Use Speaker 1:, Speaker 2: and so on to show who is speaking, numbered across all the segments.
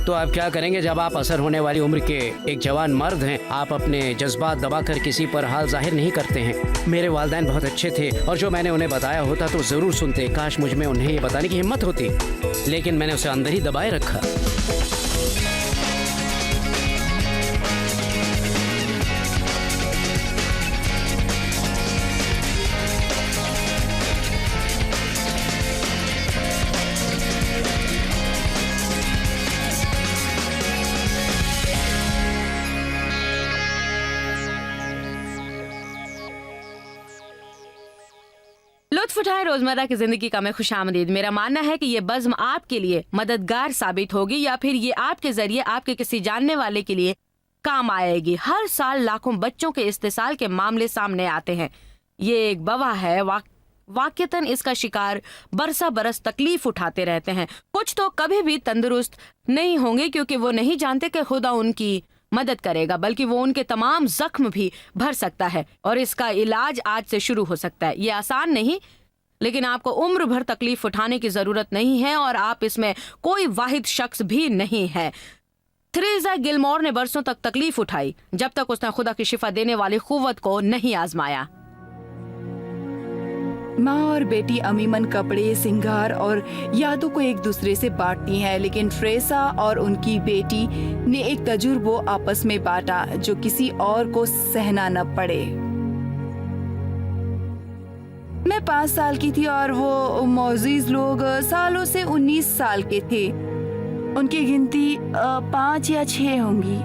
Speaker 1: तो आप क्या करेंगे जब आप असर होने वाली उम्र के एक जवान मर्द हैं? आप अपने जज्बात दबाकर किसी पर हाल जाहिर नहीं करते हैं। मेरे वालिदैन बहुत अच्छे थे और जो मैंने उन्हें बताया होता तो जरूर सुनते। काश मुझ में उन्हें ये बताने की हिम्मत होती, लेकिन मैंने उसे अंदर ही दबाए रखा।
Speaker 2: लुत्फ उठाए रोजमर्रा की जिंदगी का मैं खुशामदीद। मेरा मानना है कि ये बज़्म आपके लिए मददगार साबित होगी या फिर ये आपके जरिए आपके किसी जानने वाले के लिए काम आएगी। हर साल लाखों बच्चों के इस्तेसाल के मामले सामने आते हैं। ये एक बवाह है। वाकयतन इसका शिकार बरसा बरस तकलीफ उठाते रहते हैं। कुछ तो कभी भी तंदुरुस्त नहीं होंगे क्योंकि वो नहीं जानते कि खुदा उनकी मदद करेगा, बल्कि वो उनके तमाम जख्म भी भर सकता है और इसका इलाज आज से शुरू हो सकता है। ये आसान नहीं, लेकिन आपको उम्र भर तकलीफ उठाने की जरूरत नहीं है और आप इसमें कोई वाहिद शख्स भी नहीं है। थेरेसा गिलमोर ने बरसों तक तकलीफ उठाई जब तक उसने खुदा की शिफा देने वाली कुव्वत को नहीं आजमाया।
Speaker 3: माँ और बेटी अमीमन कपड़े, सिंगार और यादों को एक दूसरे से बांटती हैं, लेकिन थेरेसा और उनकी बेटी ने एक तजुर्बो आपस में बांटा जो किसी और को सहना न पड़े। मैं 5 साल की थी और वो मोअज़्ज़िज़ लोग सालों से 19 साल के थे। उनकी गिनती 5 या 6 होंगी।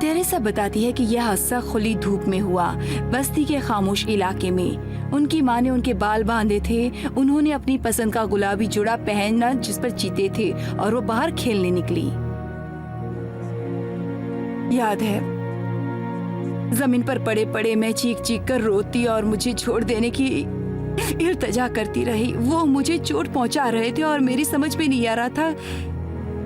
Speaker 3: थेरेसा बताती है कि यह हादसा खुली धूप में हुआ, बस्ती के खामोश इलाके में। उनकी माँ ने उनके बाल बांधे थे। उन्होंने अपनी पसंद का गुलाबी जुड़ा पहना जिस पर चीते थे और वो बाहर खेलने निकली। याद है, जमीन पर पड़े पड़े मैं चीख चीख कर रोती और मुझे छोड़ देने की इल्तिजा करती रही। वो मुझे चोट पहुंचा रहे थे और मेरी समझ में नहीं आ रहा था।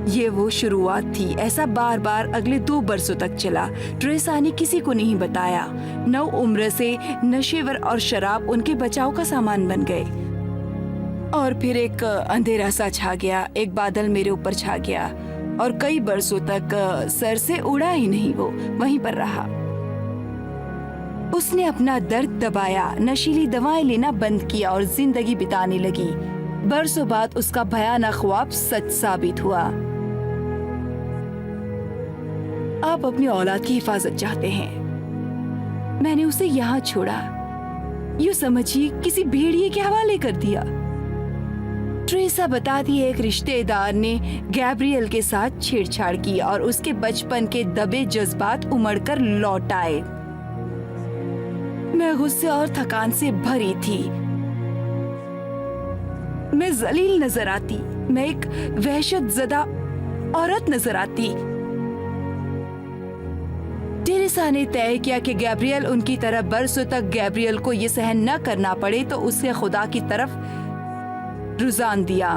Speaker 3: ये वो शुरुआत थी। ऐसा बार बार अगले 2 बरसों तक चला। थेरेसा ने किसी को नहीं बताया। नौ उम्र से नशेवर और शराब उनके बचाव का सामान बन गए। और फिर एक अंधेरा सा छा गया। एक बादल मेरे ऊपर छा गया और कई बरसों तक सर से उड़ा ही नहीं, वो वहीं पर रहा। उसने अपना दर्द दबाया, नशीली दवाएं लेना बंद किया और जिंदगी बिताने लगी। बरसों बाद उसका भयानक ख्वाब सच साबित हुआ। आप अपनी औलाद की हिफाजत चाहते हैं। मैंने उसे यहाँ छोड़ा, यूँ समझिए किसी भेड़िए के हवाले कर दिया। थेरेसा बताती है एक रिश्तेदार ने गैब्रियल के साथ छेड़छाड़ की और उसके बचपन के दबे जज्बात उमड़कर लौट आए। मैं गुस्से और थकान से भरी थी। मैं जलील नजर आती। मैं एक वहशत ज़दा औरत नजर आती। थेरेसा ने तय किया कि गैब्रियल उनकी तरह बरसों तक गैब्रियल को ये सहन न करना पड़े, तो उसे खुदा की तरफ रुझान दिया।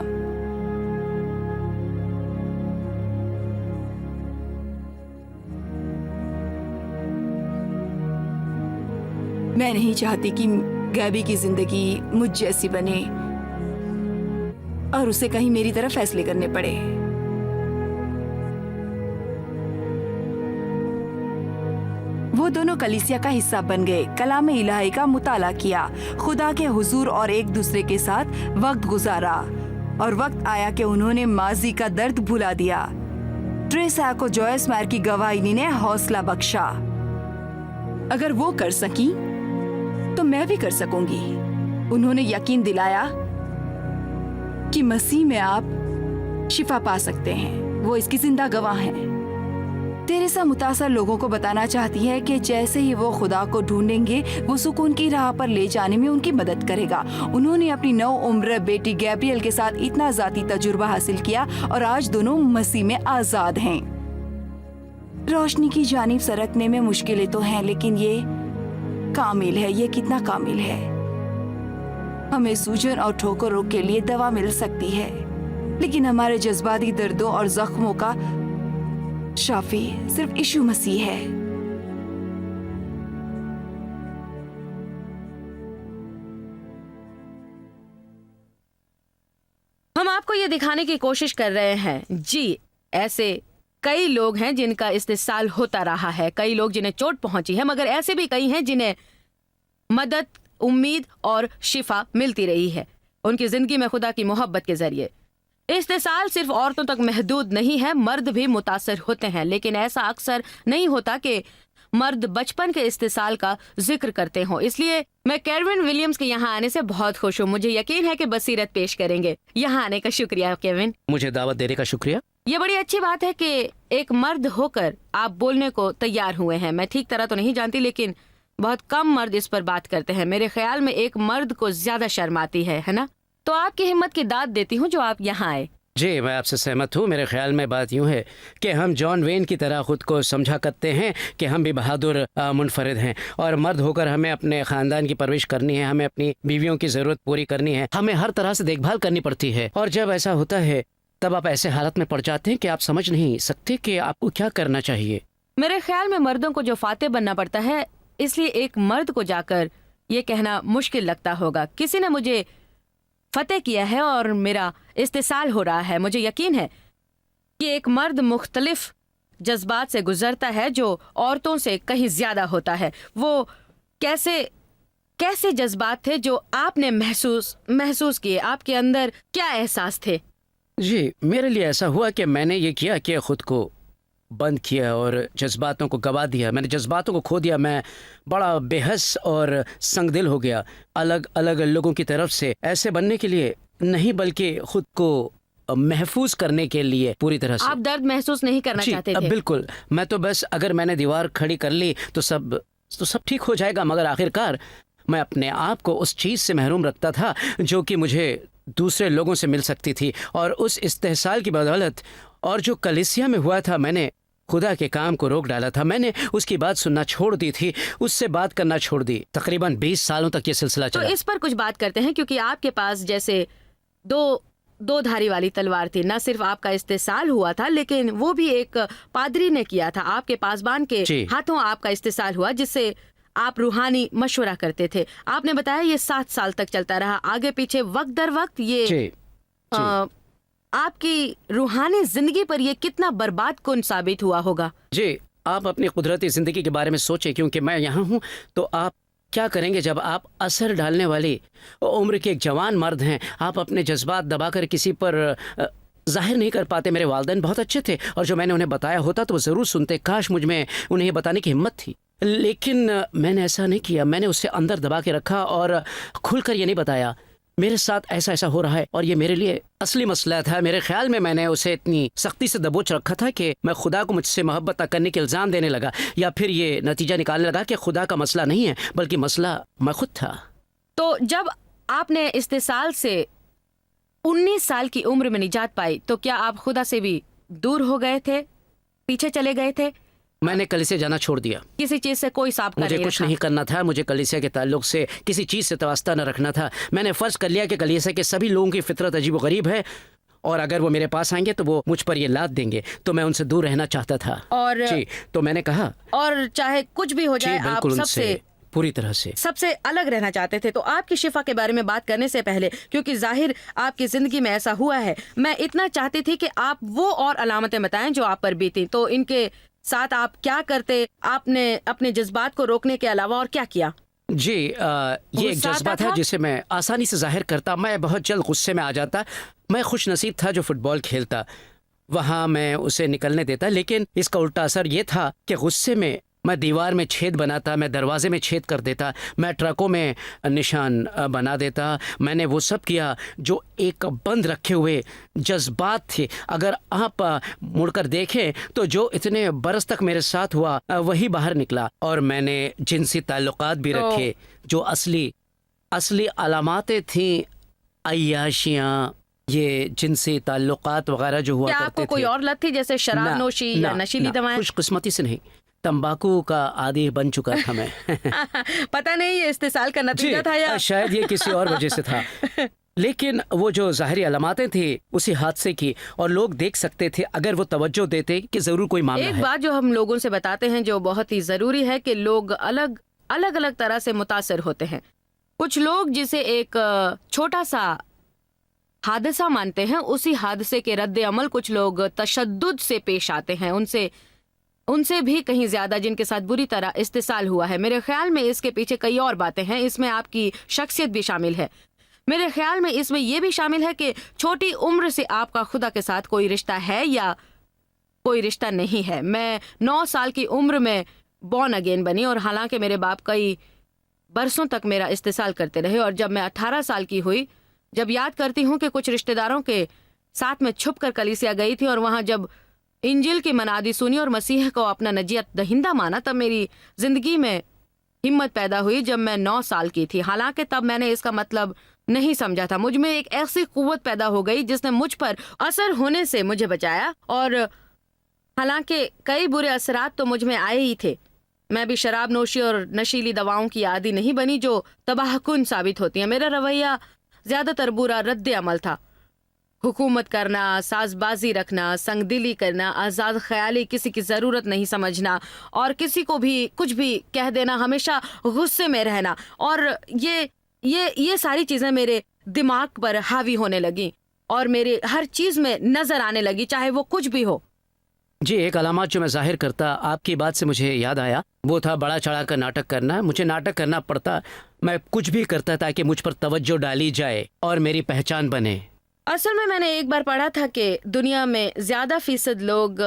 Speaker 3: मैं नहीं चाहती कि गैबी की जिंदगी मुझ जैसी बने और उसे कहीं मेरी तरफ फैसले करने पड़े। वो दोनों कलीसिया का हिस्सा बन गए, कलाम इलाही का मुताला किया, खुदा के हुजूर और एक दूसरे के साथ वक्त गुजारा और वक्त आया कि उन्होंने माजी का दर्द भुला दिया। थेरेसा को जॉयस मेयर की गवाही ने हौसला बख्शा। अगर वो कर सकी तो मैं भी कर सकूंगी। उन्होंने यकीन दिलाया कि मसीह में आप शिफा पा सकते हैं। वो इसकी जिंदा गवाह हैं। थेरेसा मुतासर लोगों को बताना चाहती है कि जैसे ही वो खुदा को ढूंढेंगे, वो सुकून की राह पर ले जाने में उनकी मदद करेगा। उन्होंने अपनी 9 उम्र बेटी गैब्रियल के साथ इतना ज़ाती तजुर्बा हासिल किया और आज दोनों मसीह में आजाद हैं। रोशनी की जानिब सरकने में मुश्किलें तो हैं, लेकिन ये कामिल है। ये कितना कामिल है। हमें सूजन और ठोकरों के लिए दवा मिल सकती है, लेकिन हमारे जज्बाती दर्दों और जख्मों का शाफी सिर्फ यीशु मसीह है।
Speaker 2: हम आपको ये दिखाने की कोशिश कर रहे हैं जी, ऐसे कई लोग हैं जिनका इस्तेसाल होता रहा है, कई लोग जिन्हें चोट पहुंची है, मगर ऐसे भी कई हैं जिन्हें मदद, उम्मीद और शिफा मिलती रही है उनकी जिंदगी में खुदा की मोहब्बत के जरिए। इस्तेसाल सिर्फ औरतों तक महदूद नहीं है, मर्द भी मुतासर होते हैं, लेकिन ऐसा अक्सर नहीं होता कि मर्द बचपन के इस्तेसाल का जिक्र करते हों। इसलिए मैं केविन विलियम्स के यहाँ आने से बहुत खुश हूँ। मुझे यकीन है कि बसीरत पेश करेंगे। यहाँ आने का शुक्रिया केविन।
Speaker 1: मुझे दावत देने का शुक्रिया।
Speaker 2: ये बड़ी अच्छी बात है कि एक मर्द होकर आप बोलने को तैयार हुए हैं। मैं ठीक तरह तो नहीं जानती, लेकिन बहुत कम मर्द इस पर बात करते हैं। मेरे ख्याल में एक मर्द को ज्यादा शर्म आती है ना? तो आपकी हिम्मत की दाद देती हूँ जो आप यहाँ आए।
Speaker 1: जी, मैं आपसे सहमत हूँ। मेरे ख्याल में बात यूँ है कि हम जॉन वेन की तरह खुद को समझा करते हैं कि हम भी बहादुर मुनफरिद हैं, और मर्द होकर हमें अपने ख़ानदान की परवरिश करनी है, हमें अपनी बीवियों की ज़रूरत पूरी करनी है, हमें हर तरह से देखभाल करनी पड़ती है। और जब ऐसा होता है तब आप ऐसे हालत में पड़ जाते हैं कि आप समझ नहीं सकते कि आपको क्या करना चाहिए।
Speaker 2: मेरे ख्याल में मर्दों को जो फाते बनना पड़ता है, इसलिए एक मर्द को जाकर ये कहना मुश्किल लगता होगा, किसी ने मुझे फतेह किया है और मेरा इस्तेसाल हो रहा है। मुझे यकीन है कि एक मर्द मुख्तलिफ जज्बात से गुजरता है जो औरतों से कहीं ज्यादा होता है। वो कैसे जज्बात थे जो आपने महसूस किए? आपके अंदर क्या एहसास थे?
Speaker 1: जी, मेरे लिए ऐसा हुआ कि मैंने ये किया कि खुद को बंद किया और जज्बातों को गवा दिया। मैंने जज्बातों को खो दिया। मैं बड़ा बेहस और संगदिल हो गया, अलग अलग लोगों की तरफ से, ऐसे बनने के लिए नहीं बल्कि खुद को महफूज करने के लिए पूरी तरह से।
Speaker 2: आप दर्द महसूस नहीं करना चाहते थे?
Speaker 1: बिल्कुल। मैं तो बस अगर मैंने दीवार खड़ी कर ली तो सब ठीक हो जाएगा, मगर आखिरकार मैं अपने आप को उस चीज़ से महरूम रखता था जो कि मुझे दूसरे लोगों से मिल सकती थी। और उस इस्तेहसाल की बदौलत और जो कलीसिया में हुआ था, मैंने खुदा के काम को रोक डाला था। मैंने उसकी बात सुनना छोड़ दी थी, उससे बात करना छोड़ दी। तकरीबन 20 सालों तक ये सिलसिला चला।
Speaker 2: तो इस पर कुछ बात करते हैं, क्योंकि आपके पास जैसे दो धारी वाली तलवार थी। न सिर्फ आपका इस्तेसाल हुआ था, लेकिन वो भी एक पादरी ने किया था। आपके पासबान के हाथों आपका इस्तेसाल हुआ, जिससे आप रूहानी मशवरा करते थे। आपने बताया ये 7 साल तक चलता रहा, आगे पीछे वक्त दर वक्त। ये आपकी रूहानी जिंदगी पर ये कितना बर्बाद कुन साबित हुआ होगा?
Speaker 1: जी, आप अपनी कुदरती जिंदगी के बारे में सोचें, क्योंकि मैं यहाँ हूँ। तो आप क्या करेंगे जब आप असर डालने वाली उम्र के एक जवान मर्द हैं? आप अपने जज्बात दबाकर किसी पर जाहिर नहीं कर पाते। मेरे वालिदैन बहुत अच्छे थे, और जो मैंने उन्हें बताया होता तो वो ज़रूर सुनते। काश मुझ में उन्हें ये बताने की हिम्मत थी, लेकिन मैंने ऐसा नहीं किया। मैंने उसे अंदर दबा के रखा और खुलकर ये नहीं बताया मेरे साथ ऐसा हो रहा है, और ये मेरे लिए असली मसला था। मेरे ख्याल में मैंने उसे इतनी सख्ती से दबोच रखा था कि मैं खुदा को मुझसे मोहब्बत न करने के इल्ज़ाम देने लगा, या फिर ये नतीजा निकालने लगा कि खुदा का मसला नहीं है बल्कि मसला मैं खुद था।
Speaker 2: तो जब आपने इस्तेसाल से 19 साल की उम्र में निजात पाई, तो क्या आप खुदा से भी दूर हो गए थे, पीछे चले गए थे?
Speaker 1: मैंने कलीसिया जाना छोड़ दिया।
Speaker 2: किसी चीज से कोई साबका
Speaker 1: मुझे कुछ नहीं करना था। मुझे कलीसिया के ताल्लुक से किसी चीज से वास्ता न रखना था। मैंने फर्ज कर लिया कि कलीसिया के सभी लोगों की फितरत अजीब व गरीब है, और अगर वो मेरे पास आएंगे तो वो मुझ पर ये लाद देंगे, तो मैं उनसे दूर रहना चाहता था।
Speaker 2: और
Speaker 1: जी, तो मैंने कहा,
Speaker 2: और चाहे कुछ भी हो जाए, आप सबसे
Speaker 1: पूरी तरह से
Speaker 2: सबसे अलग रहना चाहते थे। तो आपकी शिफा के बारे में बात करने से पहले, क्योंकि जाहिर आपकी जिंदगी में ऐसा हुआ है, मैं इतना चाहती थी कि आप वो और अलामतें बताएं जो आप पर बीती। तो इनके साथ आप क्या करते? आपने अपने जज्बात को रोकने के अलावा और क्या किया?
Speaker 1: जी, ये एक जज्बा था जिसे मैं आसानी से जाहिर करता। मैं बहुत जल्द गुस्से में आ जाता। मैं खुश नसीब था जो फुटबॉल खेलता, वहाँ मैं उसे निकलने देता, लेकिन इसका उल्टा असर ये था कि गुस्से में मैं दीवार में छेद बनाता, मैं दरवाजे में छेद कर देता, मैं ट्रकों में निशान बना देता। मैंने वो सब किया जो एक बंद रखे हुए जज्बात थे। अगर आप मुड़कर देखें तो जो इतने बरस तक मेरे साथ हुआ वही बाहर निकला। और मैंने जिनसी ताल्लुकात भी रखे जो असली अलामातें थीं, अय्याशियाँ, ये जिनसी ताल्लुकात वगैरह जो हुआ करते थे।
Speaker 2: आपको कोई और लत थी, जैसे शराब नोशी या नशीली दवाएं?
Speaker 1: खुशकिस्मती से नहीं, तंबाकू का आदी बन चुका था मैं।
Speaker 2: पता नहीं ये इस्तेसाल का नतीजा था या
Speaker 1: शायद ये किसी और वजह से था। लेकिन वो जो ज़ाहिरी अलामातें थी उसी हादसे की, और लोग देख सकते थे अगर वो तवज्जो देते कि ज़रूर कोई मामला है।
Speaker 2: एक बात जो हम लोगों से बताते हैं जो बहुत ही ज़रूरी है कि लोग अलग अलग तरह से मुतासर होते हैं। कुछ लोग जिसे एक छोटा सा हादसा मानते हैं, उसी हादसे के रद्द अमल कुछ लोग तशद्दुद से पेश आते हैं, उनसे भी कहीं ज्यादा, जिनके साथ बुरी तरह इस्तेसाल हुआ है। मेरे ख्याल में इसके पीछे कई और बातें हैं, इसमें आपकी शख्सियत भी शामिल है। मेरे ख्याल में इसमें यह भी शामिल है कि छोटी उम्र से आपका खुदा के साथ कोई रिश्ता है या कोई रिश्ता नहीं है। मैं 9 साल की उम्र में बॉर्न अगेन बनी और हालांकि मेरे बाप कई बरसों तक मेरा इस्तेसाल करते रहे, और जब मैं 18 साल की हुई, जब याद करती हूँ कि कुछ रिश्तेदारों के साथ में छुप कर कलीसिया गई थी और वहां जब इंजिल की मनादी सुनी और मसीह को अपना नजियत दहिंदा माना, तब मेरी जिंदगी में हिम्मत पैदा हुई जब मैं 9 साल की थी। हालांकि तब मैंने इसका मतलब नहीं समझा था। मुझ में एक ऐसी कुव्वत पैदा हो गई जिसने मुझ पर असर होने से मुझे बचाया, और हालांकि कई बुरे असरात तो मुझ में आए ही थे। मैं भी शराब नोशी और नशीली दवाओं की आदी नहीं बनी जो तबाहकुन साबित होती हैं। मेरा रवैया ज्यादातर बुरा रद्द अमल था। हुकूमत करना, साजबाजी रखना, संगदिली करना, आज़ाद ख्याली, किसी की ज़रूरत नहीं समझना और किसी को भी कुछ भी कह देना, हमेशा गुस्से में रहना, और ये सारी चीज़ें मेरे दिमाग पर हावी होने लगी और मेरे हर चीज़ में नज़र आने लगी, चाहे वो कुछ भी हो।
Speaker 1: जी, एक अलामत जो मैं जाहिर करता, आपकी बात से मुझे याद आया, वो था बड़ा चढ़ा कर नाटक करना। मुझे नाटक करना पड़ता, मैं कुछ भी करता ताकि मुझ पर तवज्जो डाली जाए और मेरी पहचान बने।
Speaker 2: असल में मैंने एक बार पढ़ा था कि दुनिया में ज्यादा फीसद लोग,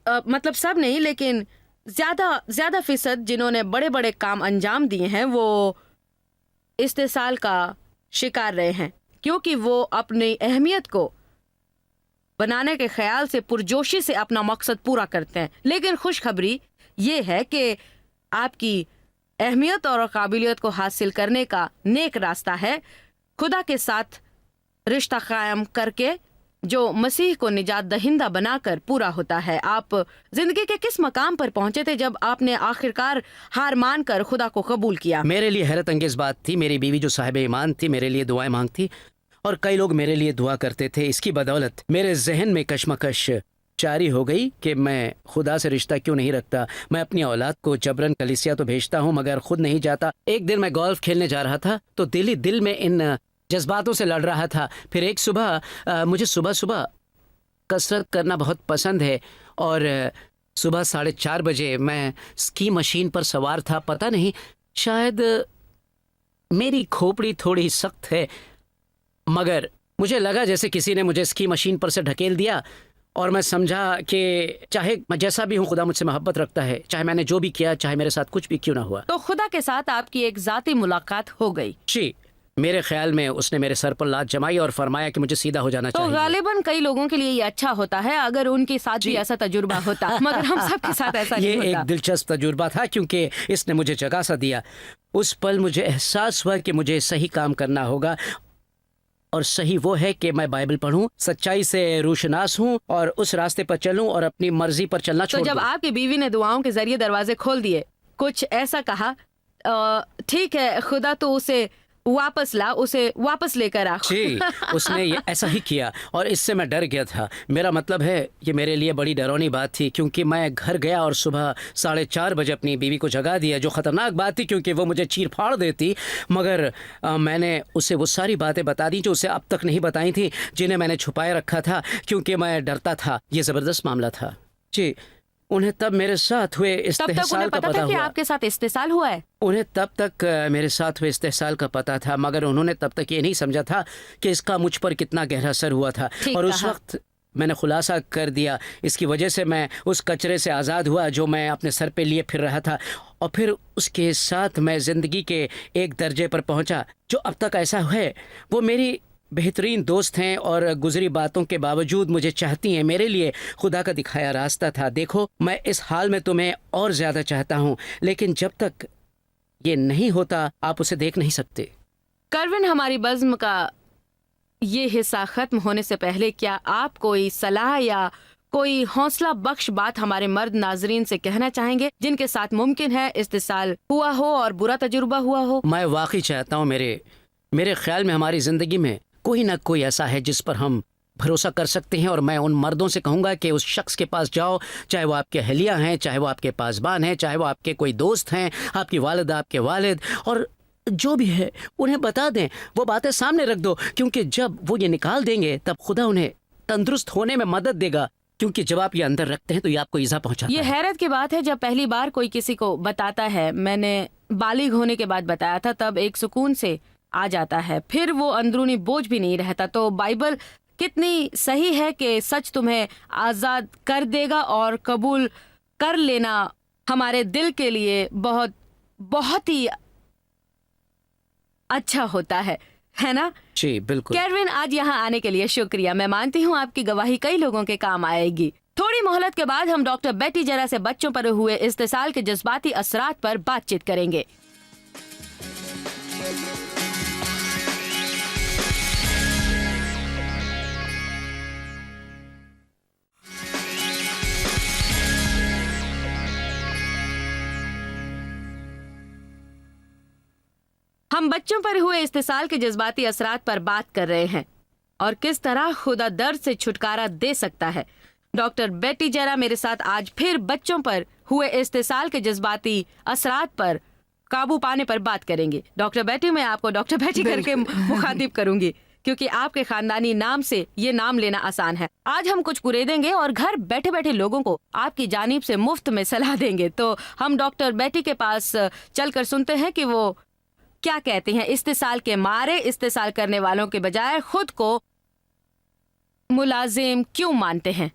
Speaker 2: मतलब सब नहीं लेकिन ज्यादा फीसद जिन्होंने बड़े बड़े काम अंजाम दिए हैं, वो इस्तेसाल का शिकार रहे हैं, क्योंकि वो अपनी अहमियत को बनाने के ख्याल से पुरजोशी से अपना मकसद पूरा करते हैं। लेकिन खुशखबरी ये है कि आपकी अहमियत और काबिलियत को हासिल करने का नेक रास्ता है खुदा के साथ रिश्ता कायम करके, जो मसीह को निजात दहिंदा बनाकर पूरा होता है। आप जिंदगी के किस मकाम पर पहुंचे थे जब आपने आखिरकार हार मानकर खुदा को कबूल किया?
Speaker 1: मेरे लिए हैरत अंगेज बात थी, मेरी बीवी जो साहिब ईमान थी मेरे लिए दुआएं मांगती और कई लोग मेरे लिए दुआ करते थे। इसकी बदौलत मेरे जहन में कशमकश जारी हो गई कि मैं खुदा से रिश्ता क्यों नहीं रखता। मैं अपनी औलाद को जबरन कलीसिया तो भेजता हूँ मगर खुद नहीं जाता। एक दिन मैं गोल्फ खेलने जा रहा था तो दिल में इन जज्बातों से लड़ रहा था। फिर एक सुबह मुझे सुबह कसरत करना बहुत पसंद है और सुबह 4:30 बजे मैं स्की मशीन पर सवार था। पता नहीं, शायद मेरी खोपड़ी थोड़ी सख्त है मगर मुझे लगा जैसे किसी ने मुझे स्की मशीन पर से ढकेल दिया और मैं समझा कि चाहे मैं जैसा भी हूँ खुदा मुझसे मोहब्बत रखता है, चाहे मैंने जो भी किया, चाहे मेरे साथ कुछ भी क्यों ना हुआ।
Speaker 2: तो खुदा के साथ आपकी एक जाती मुलाकात हो गई?
Speaker 1: जी, मेरे ख्याल में उसने मेरे सर पर लात जमाई और फरमाया कि मुझे सीधा हो जाना चाहिए।
Speaker 2: तो गालिबन कई लोगों के लिए ये अच्छा होता है अगर उनके साथ भी ऐसा तजुर्बा होता, मगर हम सब के साथ ऐसा नहीं होता।
Speaker 1: ये एक दिलचस्प तजुर्बा था क्योंकि इसने मुझे जगह सा दिया। उस पल मुझे एहसास हुआ कि मुझे सही काम करना होगा और सही वो है कि मैं बाइबल पढूं, सच्चाई से रोशनास हूं और उस रास्ते पर चलूं और अपनी मर्जी पर चलना छोड़ दूं।
Speaker 2: तो जब आपकी बीवी ने दुआओं के जरिए दरवाजे खोल दिए, कुछ ऐसा कहा, ठीक है खुदा तो उसे वापस ला, उसे वापस लेकर आ।
Speaker 1: जी, उसने ये ऐसा ही किया और इससे मैं डर गया था। मेरा मतलब है ये मेरे लिए बड़ी डरावनी बात थी क्योंकि मैं घर गया और सुबह 4:30 बजे अपनी बीवी को जगा दिया, जो खतरनाक बात थी क्योंकि वो मुझे चीर फाड़ देती। मगर मैंने उसे वो सारी बातें बता दी जो उसे अब तक नहीं बताई थी, जिन्हें मैंने छुपाए रखा था क्योंकि मैं डरता था। ये जबरदस्त मामला था। जी, उन्हें तब मेरे साथ हुए इस्तेहसाल का पता हुआ।
Speaker 2: आपके साथ इस्तेहसाल हुआ है?
Speaker 1: उन्हें तब तक मेरे साथ हुए इस्तेहसाल का पता था मगर उन्होंने तब तक ये नहीं समझा था कि इसका मुझ पर कितना गहरा असर हुआ था। और उस वक्त मैंने खुलासा कर दिया। इसकी वजह से मैं उस कचरे से आज़ाद हुआ जो मैं अपने सर पे लिए फिर रहा था और फिर उसके साथ मैं ज़िंदगी के एक दर्जे पर पहुंचा जो अब तक ऐसा है। वो मेरी बेहतरीन दोस्त हैं और गुजरी बातों के बावजूद मुझे चाहती हैं। मेरे लिए खुदा का दिखाया रास्ता था। देखो, मैं इस हाल में तुम्हें और ज़्यादा चाहता हूँ लेकिन जब तक ये नहीं होता आप उसे देख नहीं सकते।
Speaker 2: करविन, हमारी बज़्म का ये हिस्सा ख़त्म होने से पहले क्या आप कोई सलाह या कोई हौसला बख्श बात हमारे मर्द नाजरीन से कहना चाहेंगे जिनके साथ मुमकिन है इस्तेसाल हुआ हो और बुरा तजुर्बा हुआ हो? मैं
Speaker 1: वाकई चाहता हूँ मेरे ख्याल में हमारी ज़िंदगी में कोई ना कोई ऐसा है जिस पर हम भरोसा कर सकते हैं और मैं उन मर्दों से कहूँगा कि उस शख्स के पास जाओ, चाहे वो आपके अहलिया हैं, चाहे वो आपके पासबान हैं, चाहे वो आपके कोई दोस्त हैं, आपकी वालिदा, आपके वालिद, और जो भी है उन्हें बता दें, वो बातें सामने रख दो, क्योंकि जब वो ये निकाल देंगे तब खुदा उन्हें तंदुरुस्त होने में मदद देगा, क्योंकि जब आप ये अंदर रखते हैं तो ये आपको ईजा पहुंचाता
Speaker 2: ये
Speaker 1: है।
Speaker 2: हैरत की बात है, जब पहली बार कोई किसी को बताता है, मैंने बालिग होने के बाद बताया था, तब एक सुकून से आ जाता है, फिर वो अंदरूनी बोझ भी नहीं रहता। तो बाइबल कितनी सही है कि सच तुम्हें आजाद कर देगा, और कबूल कर लेना हमारे दिल के लिए बहुत बहुत ही अच्छा होता है ना?
Speaker 1: जी बिल्कुल।
Speaker 2: कैरविन, आज यहाँ आने के लिए शुक्रिया। मैं मानती हूँ आपकी गवाही कई लोगों के काम आएगी। थोड़ी मोहलत के बाद हम डॉक्टर बेटी जरा से बच्चों पर हुए इस्तेसाल के जज्बाती असरात पर बातचीत करेंगे। हम बच्चों पर हुए इस्तेसाल के जज्बाती असरात पर बात कर रहे हैं और किस तरह खुदा दर्द से छुटकारा दे सकता है। डॉक्टर बेटी जरा मेरे साथ आज फिर बच्चों पर हुए इस्तेसाल के जज्बाती असरात पर काबू पाने पर बात करेंगे। डॉक्टर बेटी, मैं आपको डॉक्टर बेटी करके मुखातिब करूंगी, क्योंकि आपके खानदानी नाम से ये नाम लेना आसान है। आज हम कुछ कुरेदेंगे और घर बैठे बैठे लोगों को आपकी जानिब से मुफ्त में सलाह देंगे। तो हम डॉक्टर बेटी के पास चलकर सुनते हैं कि वो क्या कहते हैं। इस्तेसाल के मारे इस्तेसाल करने वालों के बजाय खुद को मुलाजिम क्यों मानते हैं?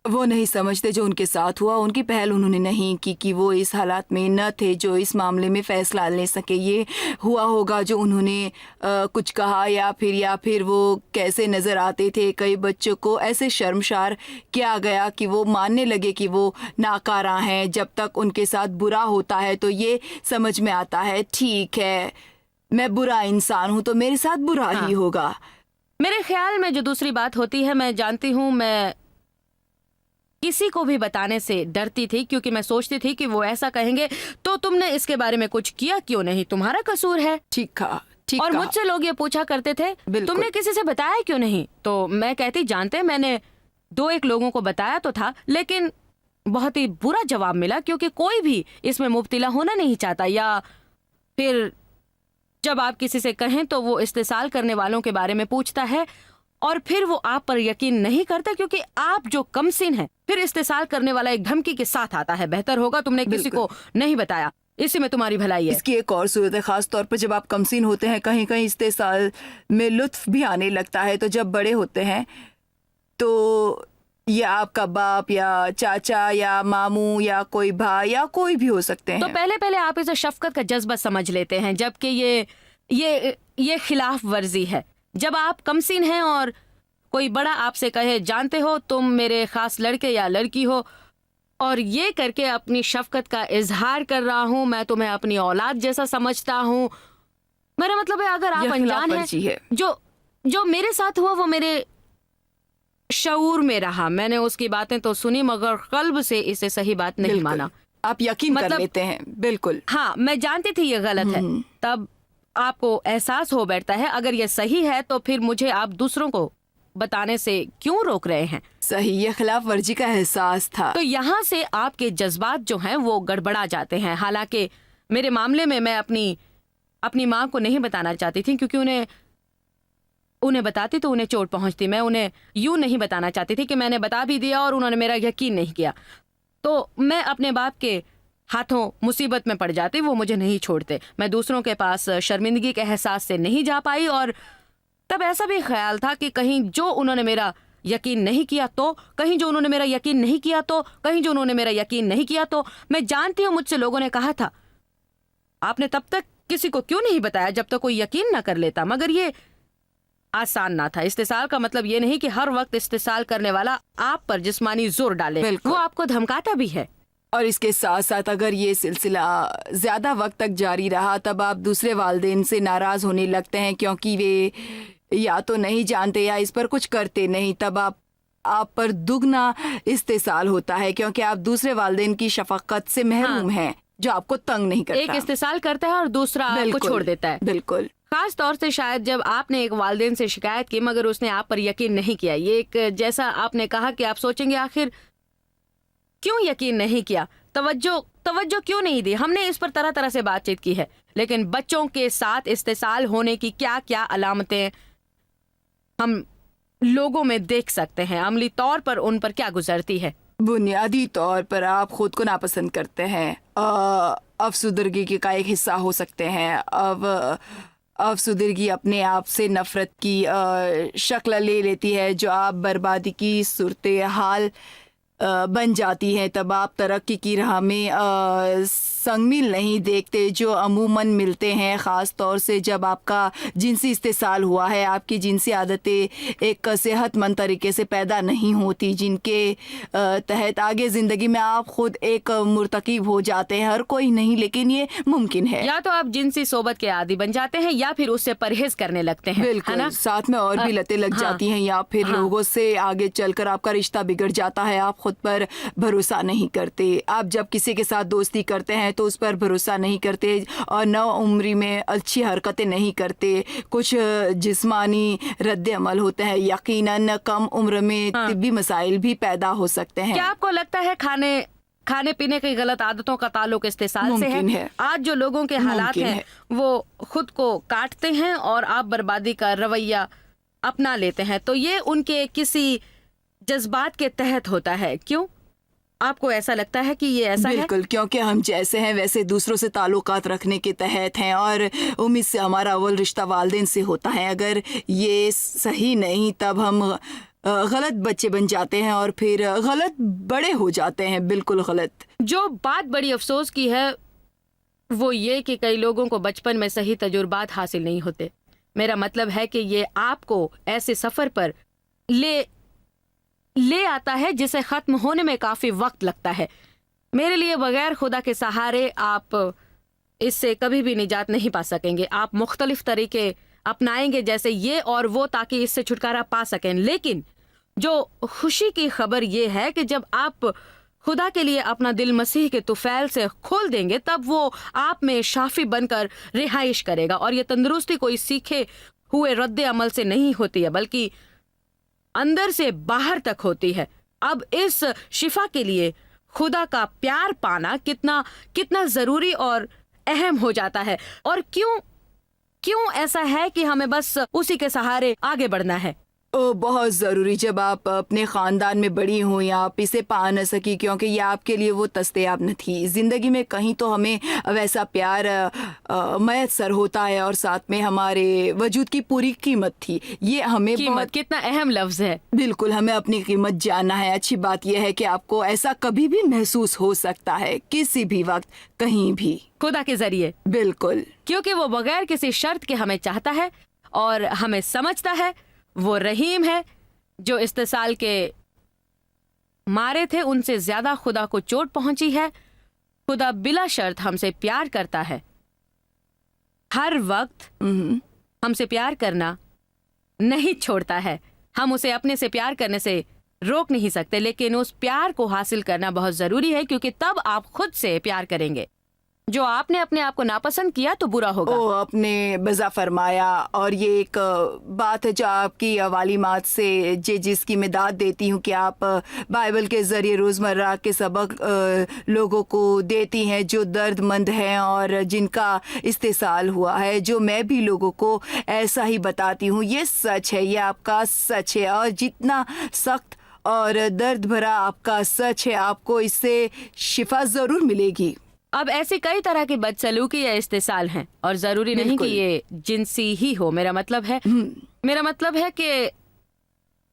Speaker 3: वो नहीं समझते जो उनके साथ हुआ, उनकी पहल उन्होंने नहीं की कि वो इस हालात में न थे जो इस मामले में फैसला ले सके। ये हुआ होगा जो उन्होंने कुछ कहा, या फिर वो कैसे नज़र आते थे। कई बच्चों को ऐसे शर्मशार किया गया कि वो मानने लगे कि वो नाकारा हैं। जब तक उनके साथ बुरा होता है तो ये समझ में आता है, ठीक है मैं बुरा इंसान हूँ तो मेरे साथ बुरा ही होगा।
Speaker 2: मेरे ख्याल में जो दूसरी बात होती है, मैं जानती हूँ, मैं किसी को भी बताने से डरती थी, क्योंकि मैं सोचती थी कि वो ऐसा कहेंगे तो तुमने इसके बारे में कुछ किया क्यों नहीं, तुम्हारा कसूर है।
Speaker 3: ठीक कहा, ठीक
Speaker 2: और
Speaker 3: कहा।
Speaker 2: मुझसे लोग ये पूछा करते थे तुमने किसी से बताया क्यों नहीं, तो मैं कहती जानते मैंने 2-1 लोगों को बताया तो था, लेकिन बहुत ही बुरा जवाब मिला, क्योंकि कोई भी इसमें मुब्तिला होना नहीं चाहता। या फिर जब आप किसी से कहें तो वो इस्तेसाल करने वालों के बारे में पूछता है और फिर वो आप पर यकीन नहीं करता, क्योंकि आप जो कमसिन हैं। फिर इस्तेसाल करने वाला एक धमकी के साथ आता है, बेहतर होगा तुमने किसी को नहीं बताया, इसी में तुम्हारी भलाई है।
Speaker 3: इसकी एक और सूरत है, खास तौर पर जब आप कमसीन होते हैं, कहीं कहीं इस्तेसाल में लुत्फ भी आने लगता है। तो जब बड़े होते हैं तो या आपका बाप या चाचा या मामू या कोई भाई या कोई भी हो सकते हैं।
Speaker 2: तो पहले आप इसे शफकत का जज्बा समझ लेते हैं, जबकि ये खिलाफ वर्जी है। जब आप कमसीन हैं और कोई बड़ा आपसे कहे जानते हो तुम मेरे खास लड़के या लड़की हो, और ये करके अपनी शफकत का इजहार कर रहा हूँ, मैं तुम्हें अपनी औलाद जैसा समझता हूँ। मेरा मतलब है अगर आप अनजान हैं, जो मेरे साथ हुआ वो मेरे शऊर में रहा, मैंने उसकी बातें तो सुनी मगर कल्ब से इसे सही बात नहीं माना।
Speaker 3: आप यकीन कर लेते हैं। बिल्कुल,
Speaker 2: हाँ, मैं जानती थी ये गलत है। तब आपको एहसास हो बैठता है अगर ये सही है तो फिर मुझे आप दूसरों को बताने से क्यों रोक रहे हैं।
Speaker 3: सही, ये खिलाफ वर्जी का एहसास था।
Speaker 2: तो यहाँ से आपके जज्बात जो हैं वो गड़बड़ा जाते हैं। हालांकि मेरे मामले में मैं अपनी माँ को नहीं बताना चाहती थी, क्योंकि उन्हें बताती तो उन्हें चोट पहुंचती। मैं उन्हें यूं नहीं बताना चाहती थी कि मैंने बता भी दिया और उन्होंने मेरा यकीन नहीं किया, तो मैं अपने बाप के हाथों मुसीबत में पड़ जाती। वो मुझे नहीं छोड़ते। मैं दूसरों के पास शर्मिंदगी के एहसास से नहीं जा पाई, और तब ऐसा भी ख्याल था कि कहीं जो उन्होंने मेरा यकीन नहीं किया तो, कहीं जो उन्होंने मेरा यकीन नहीं किया तो, कहीं जो उन्होंने मेरा यकीन नहीं किया तो। मैं जानती हूँ मुझसे लोगों ने कहा था आपने तब तक किसी को क्यों नहीं बताया जब तक कोई यकीन ना कर लेता, मगर ये आसान ना था। इस्तेसाल का मतलब ये नहीं कि हर वक्त इस्तेसाल करने वाला आप पर जिस्मानी जोर डाले, वो आपको धमकाता भी है।
Speaker 3: और इसके साथ साथ अगर ये सिलसिला ज्यादा वक्त तक जारी रहा तब आप दूसरे वालिदैन से नाराज होने लगते हैं, क्योंकि वे या तो नहीं जानते या इस पर कुछ करते नहीं। तब आप पर दुगना इस्तेसाल होता है, क्योंकि आप दूसरे वालिदैन की शफकत से महरूम हैं, जो आपको तंग नहीं करता।
Speaker 2: एक इस्तेसाल करता है और दूसरा आपको छोड़ देता है।
Speaker 3: बिल्कुल,
Speaker 2: खास तौर से शायद जब आपने एक वालिदैन से शिकायत की मगर उसने आप पर यकीन नहीं किया। ये एक जैसा आपने कहा कि आप सोचेंगे आखिर क्यों यकीन नहीं किया, तवज्जो क्यों नहीं दी। हमने इस पर तरह तरह से बातचीत की है। लेकिन बच्चों के साथ इस्तेसाल होने की क्या क्या अलामतें हम लोगों में देख सकते हैं, अमली तौर पर उन पर क्या गुजरती है?
Speaker 3: बुनियादी तौर पर आप खुद को नापसंद करते हैं, अफसुदगी का एक हिस्सा हो सकते हैं। अब अफसुदगी अपने आप से नफरत की शक्ल ले लेती है, जो आप बर्बादी की सूरत हाल बन जाती है। तब आप तरक्की की राह में संगमिल नहीं देखते जो अमूमन मिलते हैं, ख़ास तौर से जब आपका जिनसी इस्तेसाल हुआ है। आपकी जिनसी आदतें एक सेहतमंद तरीके से पैदा नहीं होती, जिनके तहत आगे ज़िंदगी में आप खुद एक मुर्तकिब हो जाते हैं। हर कोई नहीं, लेकिन ये मुमकिन है।
Speaker 2: या तो आप जिनसी सोबत के आदी बन जाते हैं या फिर उससे परहेज करने लगते हैं,
Speaker 3: बिल्कुल,
Speaker 2: है ना?
Speaker 3: साथ में और भी लतें लग जाती हैं, या फिर लोगों से आगे चलकर आपका रिश्ता बिगड़ जाता है। आप खुद पर भरोसा नहीं करते। आप जब किसी के साथ दोस्ती करते हैं तो उस पर भरोसा नहीं करते और नौ उम्री में अच्छी हरकतें नहीं करते। कुछ जिस्मानी रद्द अमल होते हैं। यकीनन कम उम्र में तिब्बी मसाइल भी पैदा हो सकते हैं।
Speaker 2: क्या आपको लगता है खाने पीने की गलत आदतों का ताल्लुक इस्तेसाल से है? आज जो लोगों के हालात हैं वो खुद को काटते हैं और आप बर्बादी का रवैया अपना लेते हैं, तो ये उनके किसी जज्बात के तहत होता है। क्यों आपको ऐसा लगता है कि ये ऐसा है?
Speaker 3: बिल्कुल, क्योंकि हम जैसे हैं वैसे दूसरों से ताल्लुकात रखने के तहत हैं और उम्मीद से हमारा अव्वल रिश्ता वालिदैन से होता है। अगर ये सही नहीं तब हम गलत बच्चे बन जाते हैं और फिर गलत बड़े हो जाते हैं। बिल्कुल गलत।
Speaker 2: जो बात बड़ी अफसोस की है वो ये कि कई लोगों को बचपन में सही तजुर्बात हासिल नहीं होते। मेरा मतलब है कि ये आपको ऐसे सफर पर ले आता है जिसे खत्म होने में काफी वक्त लगता है। मेरे लिए बगैर खुदा के सहारे आप इससे कभी भी निजात नहीं पा सकेंगे। आप मुख्तलिफ तरीके अपनाएंगे जैसे ये और वो, ताकि इससे छुटकारा पा सकें। लेकिन जो खुशी की खबर ये है कि जब आप खुदा के लिए अपना दिल मसीह के तुफैल से खोल देंगे तब वो आप में शाफी बनकर रिहाइश करेगा। और ये तंदुरुस्ती कोई सीखे हुए रद्द अमल से नहीं होती है, बल्कि अंदर से बाहर तक होती है। अब इस शिफा के लिए खुदा का प्यार पाना कितना जरूरी और अहम हो जाता है। और क्यों ऐसा है कि हमें बस उसी के सहारे आगे बढ़ना है?
Speaker 3: बहुत ज़रूरी। जब आप अपने ख़ानदान में बड़ी हों या आप इसे पा न सकी, क्योंकि ये आपके लिए वो दस्तयाब न थी। ज़िंदगी में कहीं तो हमें वैसा प्यार मैसर होता है और साथ में हमारे वजूद की पूरी कीमत थी। ये हमें
Speaker 2: कीमत कितना अहम लफ्ज़ है।
Speaker 3: बिल्कुल, हमें अपनी कीमत जानना है। अच्छी बात यह है कि आपको ऐसा कभी भी महसूस हो सकता है, किसी भी वक्त, कहीं भी,
Speaker 2: खुदा के जरिए।
Speaker 3: बिल्कुल,
Speaker 2: क्योंकि वो बगैर किसी शर्त के हमें चाहता है और हमें समझता है। वो रहीम है। जो इस्तेसाल के मारे थे उनसे ज्यादा खुदा को चोट पहुंची है। खुदा बिला शर्त हमसे प्यार करता है। हर वक्त हमसे प्यार करना नहीं छोड़ता है। हम उसे अपने से प्यार करने से रोक नहीं सकते, लेकिन उस प्यार को हासिल करना बहुत जरूरी है, क्योंकि तब आप खुद से प्यार करेंगे। जो आपने अपने आप को नापसंद किया तो बुरा होगा।
Speaker 3: अपने बजा फरमाया। और ये एक बात है जो आपकी वालिमात से जिसकी मैं दाद देती हूँ कि आप बाइबल के ज़रिए रोज़मर्रा के सबक लोगों को देती हैं जो दर्दमंद हैं और जिनका इस्तेसाल हुआ है। जो मैं भी लोगों को ऐसा ही बताती हूँ। ये सच है, ये आपका सच है। और जितना सख्त और दर्द भरा आपका सच है, आपको इससे शिफा ज़रूर मिलेगी।
Speaker 2: अब ऐसी कई तरह की बदसलूकी या इस्तेसाल हैं और जरूरी नहीं कि ये जिनसी ही हो। मेरा मतलब है कि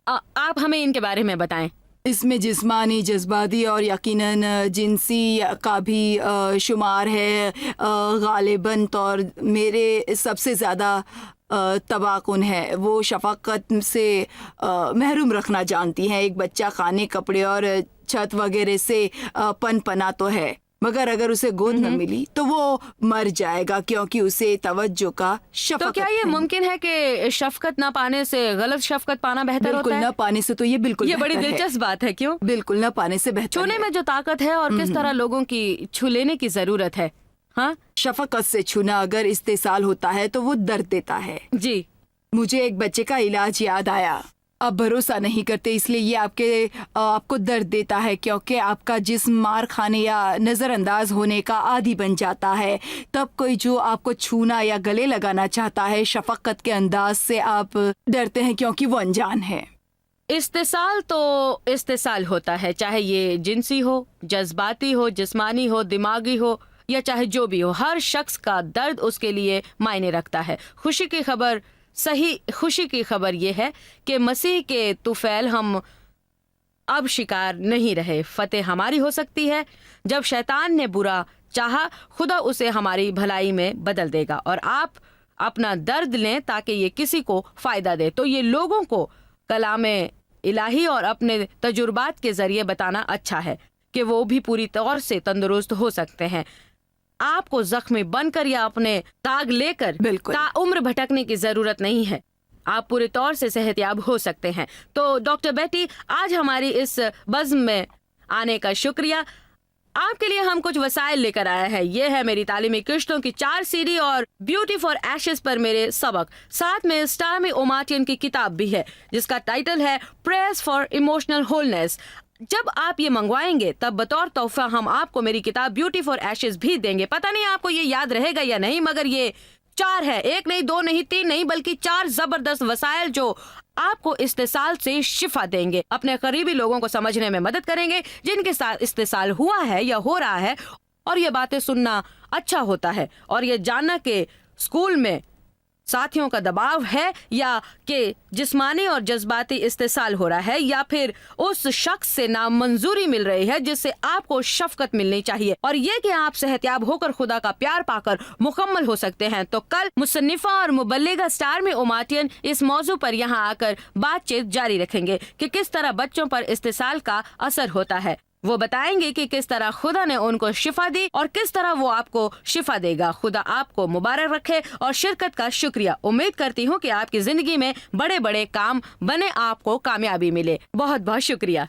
Speaker 2: आप हमें इनके बारे में बताएं।
Speaker 3: इसमें जिस्मानी, जज्बाती और यकीनन जिनसी का भी शुमार है। गालिबन तौर मेरे सबसे ज़्यादा तबाकुन है। वो शफकत से महरूम रखना जानती हैं। एक बच्चा खाने, कपड़े और छत वगैरह से पना तो है, मगर अगर उसे गोद न मिली तो वो मर जाएगा, क्योंकि उसे तवज्जो का शफकत।
Speaker 2: तो क्या ये मुमकिन है कि शफकत न पाने से गलत शफकत पाना बेहतर होता है?
Speaker 3: न पाने से तो ये बिल्कुल,
Speaker 2: ये बड़ी दिलचस्प बात है। क्यों?
Speaker 3: बिल्कुल, न पाने से बेहतर।
Speaker 2: छूने में जो ताकत है और किस तरह लोगों की छू लेने की जरूरत है। हाँ,
Speaker 3: शफकत से छूना अगर इस्तेसाल होता है तो वो दर्द देता है।
Speaker 2: जी,
Speaker 3: मुझे एक बच्चे का इलाज याद आया। आप भरोसा नहीं करते, इसलिए ये आपको दर्द देता है, क्योंकि आपका जिस्म मार खाने या नज़रअंदाज होने का आदी बन जाता है। तब कोई जो आपको छूना या गले लगाना चाहता है, शफकत के अंदाज से आप डरते हैं क्योंकि वो अनजान है।
Speaker 2: इस्तेसाल तो इस्तेसाल होता है, चाहे ये जिनसी हो, जज्बाती हो, जिस्मानी हो, दिमागी हो या चाहे जो भी हो। हर शख्स का दर्द उसके लिए मायने रखता है। खुशी की खबर ये है कि मसीह के तुफैल हम अब शिकार नहीं रहे। फतेह हमारी हो सकती है। जब शैतान ने बुरा चाहा, खुदा उसे हमारी भलाई में बदल देगा। और आप अपना दर्द लें ताकि ये किसी को फायदा दे। तो ये लोगों को कलामे इलाही और अपने तजुर्बात के जरिए बताना अच्छा है कि वो भी पूरी तौर से तंदुरुस्त हो सकते हैं। आपको जख्मी बनकर या अपने दाग लेकर ताउम्र भटकने की जरूरत नहीं है। आप पूरे तौर से सेहतयाब हो सकते हैं। तो डॉक्टर बेटी, आज हमारी इस बज़्म में आने का शुक्रिया। आपके लिए हम कुछ वसाइल लेकर आया है। ये है मेरी तालीमी किश्तों की 4 सीडी और ब्यूटी फॉर एशेस पर मेरे सबक। साथ में स्टामी ओमाटियन की किताब भी है जिसका टाइटल है प्रेयर्स फॉर इमोशनल होलनेस। जब आप ये मंगवाएंगे तब बतौर तोहफा हम आपको मेरी किताब ब्यूटी फॉर एशेस भी देंगे। पता नहीं आपको ये याद रहेगा या नहीं, मगर ये 4 है, 1 नहीं, 2 नहीं, 3 नहीं, बल्कि 4 जबरदस्त वसाइल जो आपको इस्तेसाल से शिफा देंगे, अपने करीबी लोगों को समझने में मदद करेंगे जिनके साथ इस्तेसाल हुआ है या हो रहा है। और ये बातें सुनना अच्छा होता है, और ये जानना कि स्कूल में साथियों का दबाव है या कि जिस्मानी और जज्बाती इस्तेसाल हो रहा है या फिर उस शख्स से नामंजूरी मिल रही है जिससे आपको शफकत मिलनी चाहिए, और ये कि आप सेहतयाब होकर खुदा का प्यार पाकर मुकम्मल हो सकते हैं। तो कल मुसन्निफा और मुबल्लिगा स्टारमी ओमाटियन इस मौजू पर यहाँ आकर बातचीत जारी रखेंगे कि किस तरह बच्चों पर इस्तेसाल का असर होता है। वो बताएंगे कि किस तरह खुदा ने उनको शिफा दी और किस तरह वो आपको शिफा देगा। खुदा आपको मुबारक रखे और शिरकत का शुक्रिया। उम्मीद करती हूँ कि आपकी जिंदगी में बड़े बड़े काम बने, आपको कामयाबी मिले। बहुत बहुत शुक्रिया।